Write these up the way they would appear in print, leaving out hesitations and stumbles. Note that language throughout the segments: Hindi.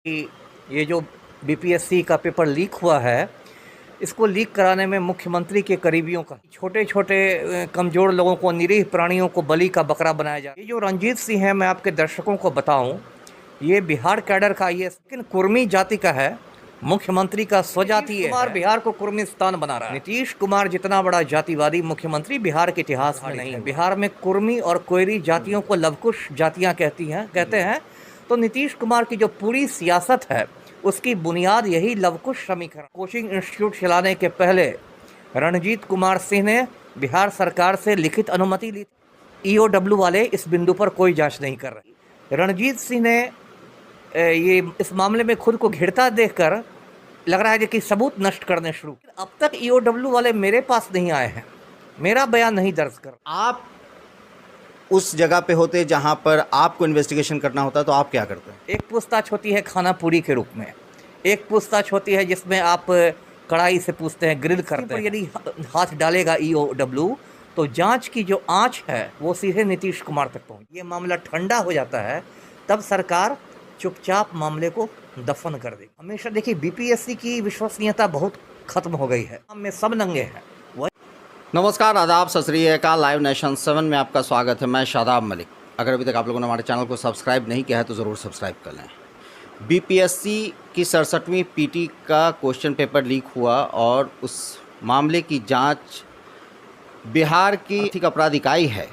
कि ये जो बीपीएससी का पेपर लीक हुआ है, इसको लीक कराने में मुख्यमंत्री के करीबियों का छोटे छोटे कमज़ोर लोगों को, निरीह प्राणियों को बलि का बकरा बनाया जाए। ये जो रंजीत सिंह है, मैं आपके दर्शकों को बताऊं, ये बिहार कैडर का आईएएस लेकिन कुर्मी जाति का है। मुख्यमंत्री का स्वजातीय कुमार बिहार को कुर्मिस्तान बना रहा है। नीतीश कुमार जितना बड़ा जातिवादी मुख्यमंत्री बिहार के इतिहास में नहीं है। बिहार में कुर्मी और कोयरी जातियों को लवकुश जातियां कहते हैं। तो नीतीश कुमार की जो पूरी सियासत है, उसकी बुनियाद यही लवकुश समीकरण। कोचिंग इंस्टीट्यूट चलाने के पहले रणजीत कुमार सिंह ने बिहार सरकार से लिखित अनुमति ली। ईओडब्ल्यू वाले इस बिंदु पर कोई जांच नहीं कर रहे। रणजीत सिंह ने ये इस मामले में खुद को घिरता देखकर लग रहा है कि सबूत नष्ट करने शुरू। अब तक ईओडब्ल्यू वाले मेरे पास नहीं आए हैं, मेरा बयान नहीं दर्ज कर। आप उस जगह पे होते जहां पर आपको इन्वेस्टिगेशन करना होता, तो आप क्या करते हैं? एक पूछताछ होती है खाना पूरी के रूप में, एक पूछताछ होती है जिसमें आप कड़ाई से पूछते हैं, ग्रिल करते हैं। यदि हाथ डालेगा ईओडब्ल्यू तो जांच की जो आंच है वो सीधे नीतीश कुमार तक पहुंच। ये मामला ठंडा हो जाता है, तब सरकार चुपचाप मामले को दफन कर देगी। हमेशा देखिए, बीपीएससी की विश्वसनीयता बहुत खत्म हो गई है। हम में सब नंगे हैं। नमस्कार, आदाब, सत श्री अकाल। लाइव नेशन 7 में आपका स्वागत है। मैं शादाब मलिक। अगर अभी तक आप लोगों ने हमारे चैनल को सब्सक्राइब नहीं किया है तो ज़रूर सब्सक्राइब कर लें। बीपीएससी की 67वीं पीटी का क्वेश्चन पेपर लीक हुआ और उस मामले की जांच बिहार की आर्थिक अपराध इकाई है,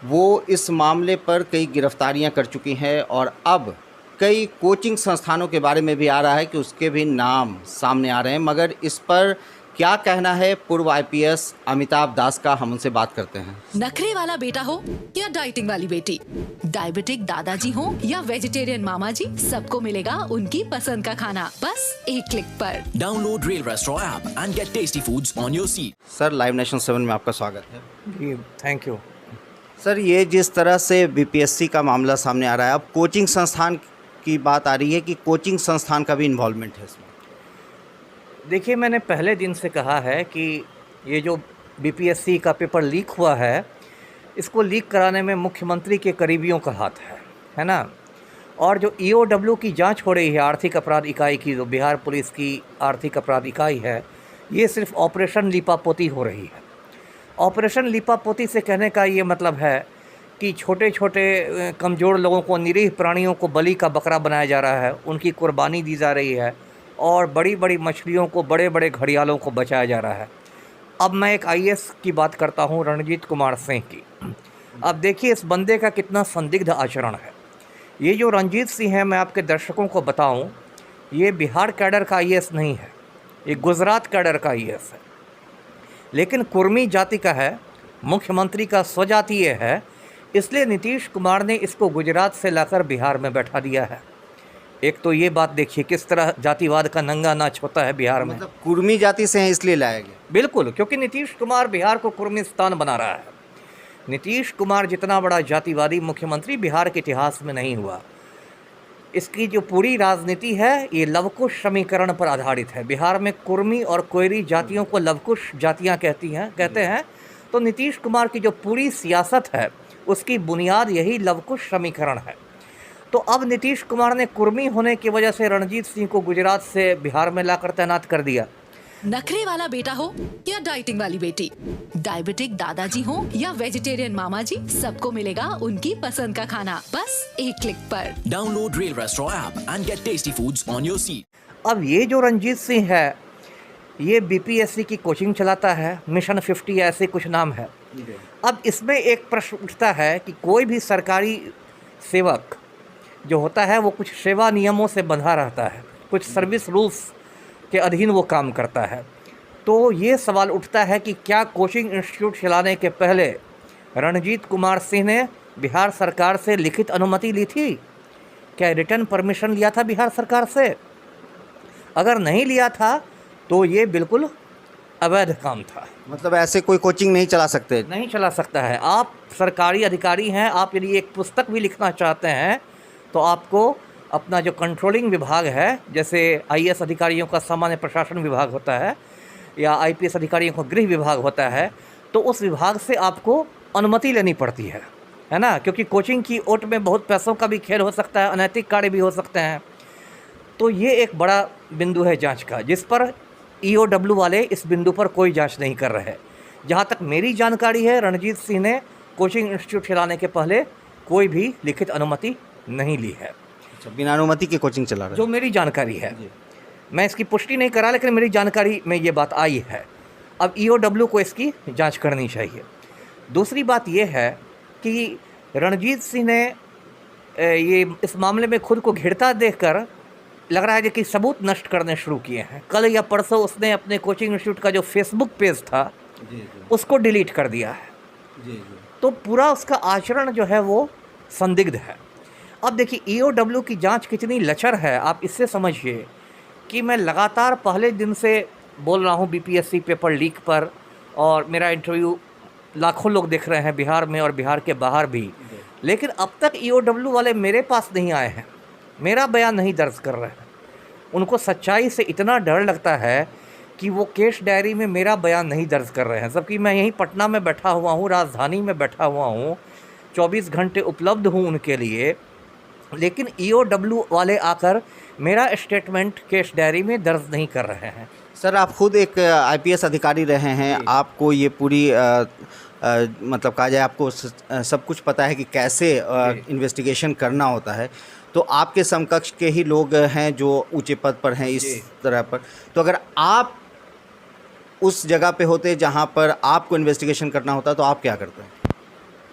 वो इस मामले पर कई गिरफ्तारियां कर चुकी हैं और अब कई कोचिंग संस्थानों के बारे में भी आ रहा है कि उसके भी नाम सामने आ रहे हैं। मगर इस पर क्या कहना है पूर्व आईपीएस अमिताभ दास का, हम उनसे बात करते हैं। नखरे वाला बेटा हो या डाइटिंग वाली बेटी, डायबिटिक दादाजी हो या वेजिटेरियन मामा जी, सबको मिलेगा उनकी पसंद का खाना बस एक क्लिक पर। Download Rail Restaurant app and get tasty foods on your seat. Sir, live nation 7 में आपका स्वागत है। जी, थैंक यू। सर, ये जिस तरह से बीपीएससी का मामला सामने आ रहा है, अब कोचिंग संस्थान की बात आ रही है कि कोचिंग संस्थान का भी इन्वॉल्वमेंट है इसमें। देखिए, मैंने पहले दिन से कहा है कि ये जो बीपीएससी का पेपर लीक हुआ है, इसको लीक कराने में मुख्यमंत्री के करीबियों का हाथ है ना। और जो ईओडब्ल्यू की जांच हो रही है आर्थिक अपराध इकाई की, जो बिहार पुलिस की आर्थिक अपराध इकाई है, ये सिर्फ ऑपरेशन लीपापोती हो रही है। ऑपरेशन लीपापोती से कहने का ये मतलब है कि छोटे छोटे कमज़ोर लोगों को, निरीह प्राणियों को बलि का बकरा बनाया जा रहा है, उनकी कुर्बानी दी जा रही है और बड़ी बड़ी मछलियों को, बड़े बड़े घड़ियालों को बचाया जा रहा है। अब मैं एक आईएएस की बात करता हूं, रणजीत कुमार सिंह की। अब देखिए इस बंदे का कितना संदिग्ध आचरण है। ये जो रंजीत सिंह है, मैं आपके दर्शकों को बताऊं, ये बिहार कैडर का आईएएस नहीं है, ये गुजरात कैडर का आईएएस है, लेकिन कुर्मी जाति का है, मुख्यमंत्री का स्वजातीय है। इसलिए नीतीश कुमार ने इसको गुजरात से लाकर बिहार में बैठा दिया है। एक तो ये बात देखिए किस तरह जातिवाद का नंगा नाच होता है बिहार में। मतलब कुर्मी जाति से हैं इसलिए लाया गया। बिल्कुल, क्योंकि नीतीश कुमार बिहार को कुर्मिस्तान बना रहा है। नीतीश कुमार जितना बड़ा जातिवादी मुख्यमंत्री बिहार के इतिहास में नहीं हुआ। इसकी जो पूरी राजनीति है, ये लवकुश समीकरण पर आधारित है। बिहार में कुर्मी और कोयरी जातियों को लवकुश जातियां कहते हैं। तो नीतीश कुमार की जो पूरी सियासत है, उसकी बुनियाद यही लवकुश समीकरण है। तो अब नीतीश कुमार ने कुर्मी होने की वजह से रणजीत सिंह को गुजरात से बिहार में लाकर तैनात कर दिया। नखरे वाला बेटा हो या डाइटिंग वाली बेटी, डायबिटिक दादाजी हो या वेजिटेरियन मामा जी, सबको मिलेगा उनकी पसंद का खाना बस एक क्लिक पर। Download Rail Restaurant app and get tasty foods on your seat. अब ये जो रंजीत सिंह है, ये बीपीएससी की कोचिंग चलाता है, मिशन 50 ऐसे कुछ नाम है। अब इसमें एक प्रश्न उठता है कि कोई भी सरकारी सेवक जो होता है वो कुछ सेवा नियमों से बंधा रहता है, कुछ सर्विस रूल्स के अधीन वो काम करता है। तो ये सवाल उठता है कि क्या कोचिंग इंस्टीट्यूट चलाने के पहले रणजीत कुमार सिंह ने बिहार सरकार से लिखित अनुमति ली थी? क्या रिटर्न परमिशन लिया था बिहार सरकार से? अगर नहीं लिया था तो ये बिल्कुल अवैध काम था। मतलब ऐसे कोई कोचिंग नहीं चला सकते? नहीं चला सकता है। आप सरकारी अधिकारी हैं, आप यदि एक पुस्तक भी लिखना चाहते हैं तो आपको अपना जो कंट्रोलिंग विभाग है, जैसे आईएएस अधिकारियों का सामान्य प्रशासन विभाग होता है या आईपीएस अधिकारियों का गृह विभाग होता है, तो उस विभाग से आपको अनुमति लेनी पड़ती है ना। क्योंकि कोचिंग की ओट में बहुत पैसों का भी खेल हो सकता है, अनैतिक कार्य भी हो सकते हैं। तो ये एक बड़ा बिंदु है जांच का, जिस पर ईओडब्ल्यू वाले इस बिंदु पर कोई जांच नहीं कर रहे। जहाँ तक मेरी जानकारी है, रणजीत सिंह ने कोचिंग इंस्टीट्यूट चलाने के पहले कोई भी लिखित अनुमति नहीं ली है। अच्छा, बिना अनुमति के कोचिंग चला रहे जो मेरी जानकारी है, मैं इसकी पुष्टि नहीं करा, लेकिन मेरी जानकारी में ये बात आई है। अब ईओडब्ल्यू को इसकी जांच करनी चाहिए। दूसरी बात ये है कि रणजीत सिंह ने ये इस मामले में खुद को घिरता देखकर लग रहा है कि सबूत नष्ट करने शुरू किए हैं। कल या परसों उसने अपने कोचिंग इंस्टीट्यूट का जो फेसबुक पेज था उसको डिलीट कर दिया है। तो पूरा उसका आचरण जो है वो संदिग्ध है। अब देखिए ईओडब्ल्यू की जांच कितनी लचर है, आप इससे समझिए कि मैं लगातार पहले दिन से बोल रहा हूँ बीपीएससी पेपर लीक पर, और मेरा इंटरव्यू लाखों लोग देख रहे हैं बिहार में और बिहार के बाहर भी, लेकिन अब तक ईओडब्ल्यू वाले मेरे पास नहीं आए हैं, मेरा बयान नहीं दर्ज कर रहे हैं। उनको सच्चाई से इतना डर लगता है कि वो केस डायरी में मेरा बयान नहीं दर्ज कर रहे हैं, जबकि मैं यहीं पटना में बैठा हुआ हूँ, राजधानी में बैठा हुआ हूँ, 24 घंटे उपलब्ध हूँ उनके लिए, लेकिन ईओडब्ल्यू वाले आकर मेरा स्टेटमेंट केस डायरी में दर्ज नहीं कर रहे हैं। सर, आप खुद एक आईपीएस अधिकारी रहे हैं, आपको ये पूरी मतलब कहा जाए आपको सब कुछ पता है कि कैसे इन्वेस्टिगेशन करना होता है। तो आपके समकक्ष के ही लोग हैं जो ऊंचे पद पर हैं इस तरह पर, तो अगर आप उस जगह पे होते जहां पर आपको इन्वेस्टिगेशन करना होता तो आप क्या करते हैं?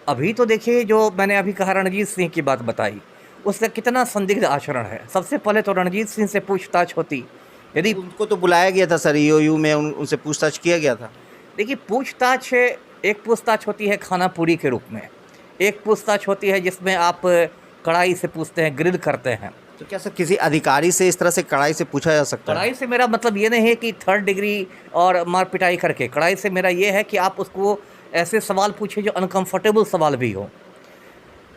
अभी तो देखिए, जो मैंने अभी कहा रणजीत सिंह की बात बताई, उसका कितना संदिग्ध आचरण है। सबसे पहले तो रणजीत सिंह से पूछताछ होती। यदि उनको तो बुलाया गया था सर, ईओयू में उनसे पूछताछ किया गया था। देखिए, पूछताछ एक पूछताछ होती है खाना पूरी के रूप में, एक पूछताछ होती है जिसमें आप कड़ाई से पूछते हैं, ग्रिल करते हैं। तो क्या सर किसी अधिकारी से इस तरह से कड़ाई से पूछा जा सकता है? कड़ाई से मेरा मतलब ये नहीं है कि 3rd डिग्री और मार पिटाई करके। कड़ाई से मेरा ये है कि आप उसको ऐसे सवाल पूछे जो अनकंफर्टेबल सवाल भी हो,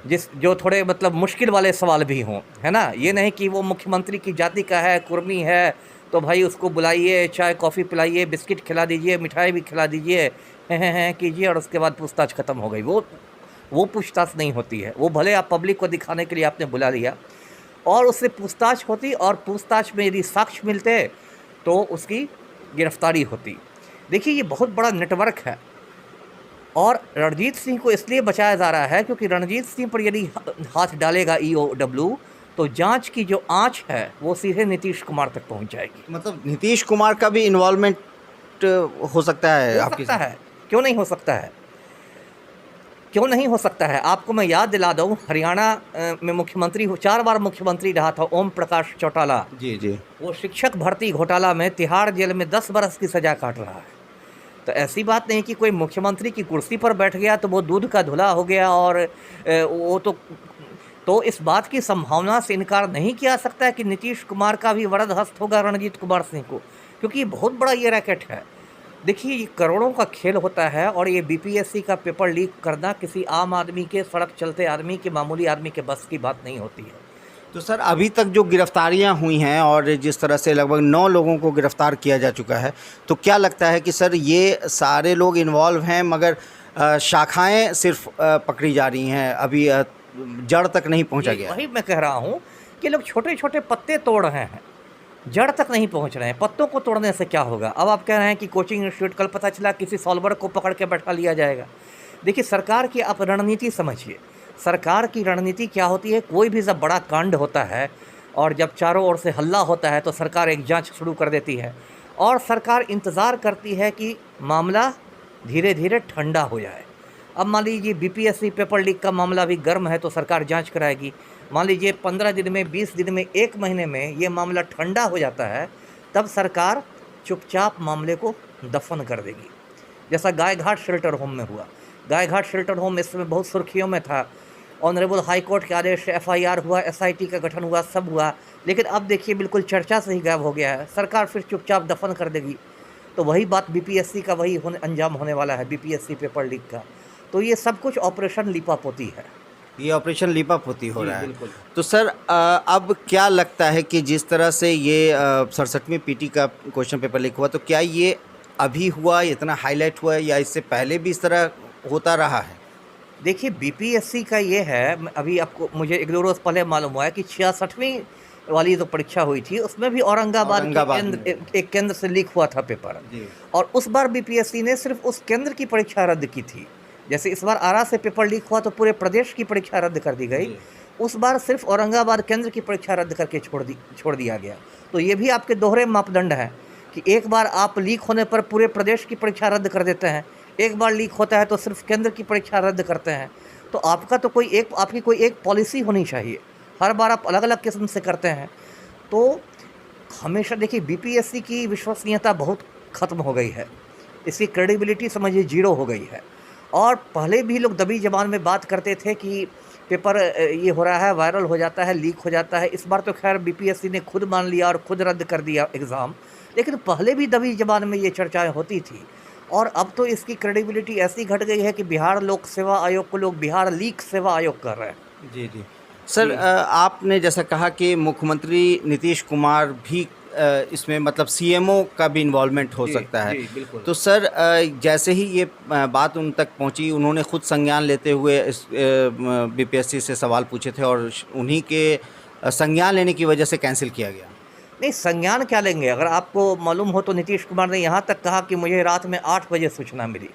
जो थोड़े मतलब मुश्किल वाले सवाल भी हों, है ना। ये नहीं कि वो मुख्यमंत्री की जाति का है, कुर्मी है, तो भाई उसको बुलाइए, चाय कॉफ़ी पिलाइए, बिस्किट खिला दीजिए, मिठाई भी खिला दीजिए, हैं कीजिए और उसके बाद पूछताछ ख़त्म हो गई। वो पूछताछ नहीं होती है। वो भले आप पब्लिक को दिखाने के लिए आपने बुला लिया और उससे पूछताछ होती, और पूछताछ में यदि साक्ष्य मिलते तो उसकी गिरफ्तारी होती। देखिए, ये बहुत बड़ा नेटवर्क है, और रणजीत सिंह को इसलिए बचाया जा रहा है क्योंकि रणजीत सिंह पर यदि हाथ डालेगा ईओडब्ल्यू तो जांच की जो आंच है वो सीधे नीतीश कुमार तक पहुंच जाएगी। मतलब नीतीश कुमार का भी इन्वॉल्वमेंट हो सकता है? हो सकता है, क्यों नहीं हो सकता है, क्यों नहीं हो सकता है। आपको मैं याद दिला दूं, हरियाणा में मुख्यमंत्री 4 बार मुख्यमंत्री रहा था ओम प्रकाश चौटाला। जी जी। वो शिक्षक भर्ती घोटाला में तिहाड़ जेल में 10 बरस की सज़ा काट रहा है। तो ऐसी बात नहीं कि कोई मुख्यमंत्री की कुर्सी पर बैठ गया तो वो दूध का धुला हो गया, और वो तो इस बात की संभावना से इनकार नहीं किया सकता है कि नीतीश कुमार का भी वरद हस्त होगा रणजीत कुमार सिंह को, क्योंकि ये बहुत बड़ा ये रैकेट है। देखिए, ये करोड़ों का खेल होता है, और ये बीपीएससी का पेपर लीक करना किसी आम आदमी के, सड़क चलते आदमी के, मामूली आदमी के बस की बात नहीं होती है। तो सर, अभी तक जो गिरफ्तारियां हुई हैं और जिस तरह से लगभग 9 लोगों को गिरफ्तार किया जा चुका है, तो क्या लगता है कि सर ये सारे लोग इन्वॉल्व हैं, मगर शाखाएं सिर्फ पकड़ी जा रही हैं, अभी जड़ तक नहीं पहुंचा गया? वही मैं कह रहा हूँ कि लोग छोटे छोटे पत्ते तोड़ रहे हैं, जड़ तक नहीं पहुंच रहे हैं। पत्तों को तोड़ने से क्या होगा? अब आप कह रहे हैं कि कोचिंग इंस्टीट्यूट, कल पता चला किसी सॉल्वर को पकड़ के बैठा लिया जाएगा। देखिए, सरकार की आप रणनीति समझिए। सरकार की रणनीति क्या होती है? कोई भी जब बड़ा कांड होता है और जब चारों ओर से हल्ला होता है तो सरकार एक जांच शुरू कर देती है, और सरकार इंतज़ार करती है कि मामला धीरे धीरे ठंडा हो जाए। अब मान लीजिए बीपीएससी पेपर लीक का मामला भी गर्म है तो सरकार जांच कराएगी। मान लीजिए 15 दिन में, 20 दिन में, 1 महीने में ये मामला ठंडा हो जाता है, तब सरकार चुपचाप मामले को दफन कर देगी। जैसा गायघाट शेल्टर होम में हुआ। गायघाट शेल्टर होम इस समय बहुत सुर्खियों में था। ऑनरेबल हाई कोर्ट के आदेश से एफआईआर हुआ, एसआईटी का गठन हुआ, सब हुआ, लेकिन अब देखिए बिल्कुल चर्चा से ही गायब हो गया है। सरकार फिर चुपचाप दफन कर देगी। तो वही बात बीपीएससी का वही अंजाम होने वाला है, बीपीएससी पेपर लीक का। तो ये सब कुछ ऑपरेशन लीपापोती है। ये ऑपरेशन लीपापोती हो रहा है। तो सर, अब क्या लगता है कि जिस तरह से ये 67वीं पीटी का क्वेश्चन पेपर लीक हुआ, तो क्या ये अभी हुआ, इतना हाईलाइट हुआ है, या इससे पहले भी इस तरह होता रहा है? देखिए, बीपीएससी का ये है, अभी आपको मुझे 1-2 रोज़ पहले मालूम हुआ है कि 66वीं वाली जो परीक्षा हुई थी उसमें भी औरंगाबाद एक केंद्र से लीक हुआ था पेपर, और उस बार बीपीएससी ने सिर्फ उस केंद्र की परीक्षा रद्द की थी। जैसे इस बार आरा से पेपर लीक हुआ तो पूरे प्रदेश की परीक्षा रद्द कर दी गई, उस बार सिर्फ औरंगाबाद केंद्र की परीक्षा रद्द करके छोड़ दिया गया। तो ये भी आपके दोहरे मापदंड हैं कि एक बार आप लीक होने पर पूरे प्रदेश की परीक्षा रद्द कर देते हैं, एक बार लीक होता है तो सिर्फ केंद्र की परीक्षा रद्द करते हैं। तो आपका तो आपकी कोई एक पॉलिसी होनी चाहिए, हर बार आप अलग अलग किस्म से करते हैं। तो हमेशा देखिए बीपीएससी की विश्वसनीयता बहुत ख़त्म हो गई है, इसकी क्रेडिबिलिटी समझिए 0 हो गई है। और पहले भी लोग दबी ज़बान में बात करते थे कि पेपर ये हो रहा है, वायरल हो जाता है, लीक हो जाता है। इस बार तो खैर बीपीएससी ने खुद मान लिया और खुद रद्द कर दिया एग्ज़ाम, लेकिन पहले भी दबी ज़बान में ये चर्चाएं होती थी। और अब तो इसकी क्रेडिबिलिटी ऐसी घट गई है कि बिहार लोक सेवा आयोग को लोग बिहार लीक सेवा आयोग कर रहे हैं। जी जी सर, आपने जैसा कहा कि मुख्यमंत्री नीतीश कुमार भी इसमें मतलब सीएमओ का भी इन्वॉल्वमेंट हो सकता है। तो सर जैसे ही ये बात उन तक पहुंची, उन्होंने खुद संज्ञान लेते हुए इस बीपीएससी से सवाल पूछे थे और उन्हीं के संज्ञान लेने की वजह से कैंसिल किया गया। नहीं, संज्ञान क्या लेंगे? अगर आपको मालूम हो तो नीतीश कुमार ने यहाँ तक कहा कि मुझे रात में 8 बजे सूचना मिली,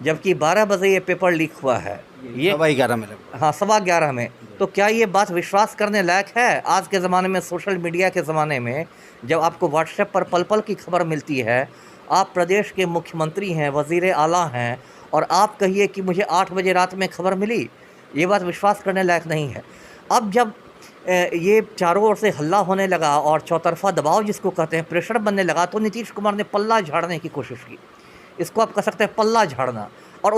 जबकि 12 बजे ये पेपर लीक हुआ है। ये 11:15 में लगभग। हाँ, 11:15 में। तो क्या ये बात विश्वास करने लायक है? आज के ज़माने में, सोशल मीडिया के ज़माने में, जब आपको व्हाट्सएप पर पल पल की खबर मिलती है, आप प्रदेश के मुख्यमंत्री हैं, वज़ीर आला हैं, और आप कहिए कि मुझे 8 बजे रात में खबर मिली, ये बात विश्वास करने लायक नहीं है। अब जब ये चारों ओर से हल्ला होने लगा और चौतरफा दबाव जिसको कहते हैं, प्रेशर बनने लगा, तो नीतीश कुमार ने पल्ला झाड़ने की कोशिश की। इसको आप कह सकते हैं पल्ला झाड़ना। और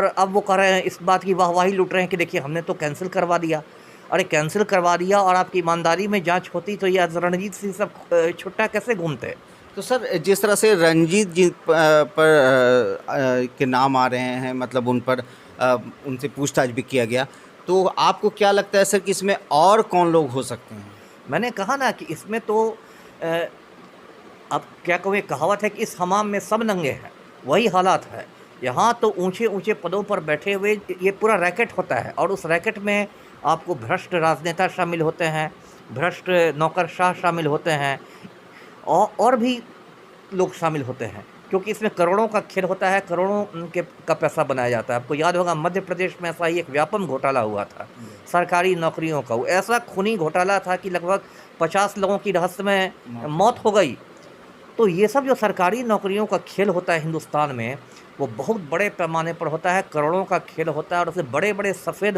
अब वो कह रहे हैं, इस बात की वाहवाही लूट रहे हैं कि देखिए हमने तो कैंसिल करवा दिया। अरे कैंसिल करवा दिया और आपकी ईमानदारी में जांच होती तो ये रणजीत सिंह सब छुट्टा कैसे घूमते? तो सर जिस तरह से रणजीत जी पर के नाम आ रहे हैं, मतलब उन पर उनसे पूछताछ भी किया गया, तो आपको क्या लगता है सर कि इसमें और कौन लोग हो सकते हैं? मैंने कहा ना कि इसमें तो अब क्या कहूँ, एक कहावत है कि इस हमाम में सब नंगे हैं, वही हालात है। यहाँ तो ऊंचे ऊंचे पदों पर बैठे हुए ये पूरा रैकेट होता है, और उस रैकेट में आपको भ्रष्ट राजनेता शामिल होते हैं, भ्रष्ट नौकरशाह शामिल होते हैं, और भी लोग शामिल होते हैं, क्योंकि इसमें करोड़ों का खेल होता है, करोड़ों का पैसा बनाया जाता है। आपको याद होगा मध्य प्रदेश में ऐसा ही एक व्यापम घोटाला हुआ था सरकारी नौकरियों का। वो ऐसा खूनी घोटाला था कि लगभग 50 लोगों की रहस्यमय मौत हो गई। तो ये सब जो सरकारी नौकरियों का खेल होता है हिंदुस्तान में, वो बहुत बड़े पैमाने पर होता है, करोड़ों का खेल होता है, और उसमें बड़े बड़े सफ़ेद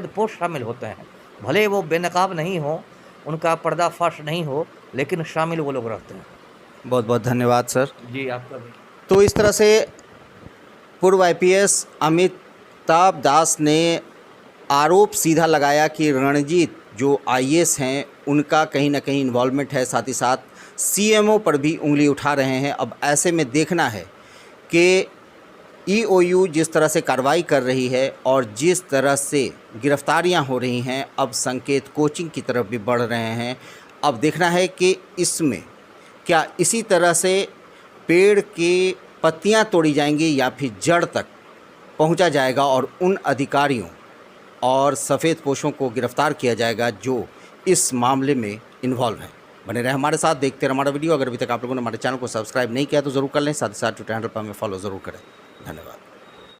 पोश शामिल होते हैं। भले वो बेनकाब नहीं हो, उनका पर्दाफाश नहीं हो, लेकिन शामिल वो लोग रहते हैं। बहुत बहुत धन्यवाद सर। जी, आपका भी। तो इस तरह से पूर्व आईपीएस अमिताभ दास ने आरोप सीधा लगाया कि रणजीत जो आईएएस हैं उनका कहीं ना कहीं इन्वॉल्वमेंट है, साथ ही साथ सीएमओ पर भी उंगली उठा रहे हैं। अब ऐसे में देखना है कि ईओयू जिस तरह से कार्रवाई कर रही है और जिस तरह से गिरफ्तारियां हो रही हैं, अब संकेत कोचिंग की तरफ भी बढ़ रहे हैं। अब देखना है कि इसमें क्या इसी तरह से पेड़ की पत्तियां तोड़ी जाएंगी या फिर जड़ तक पहुंचा जाएगा और उन अधिकारियों और सफ़ेद पोशों को गिरफ्तार किया जाएगा जो इस मामले में इन्वॉल्व हैं। बने रहे हमारे साथ, देखते रहे हमारा वीडियो। अगर अभी तक आप लोगों ने हमारे चैनल को सब्सक्राइब नहीं किया तो ज़रूर कर लें, साथ ही साथ ट्विटर हैंडल पर हमें फॉलो ज़रूर करें। धन्यवाद।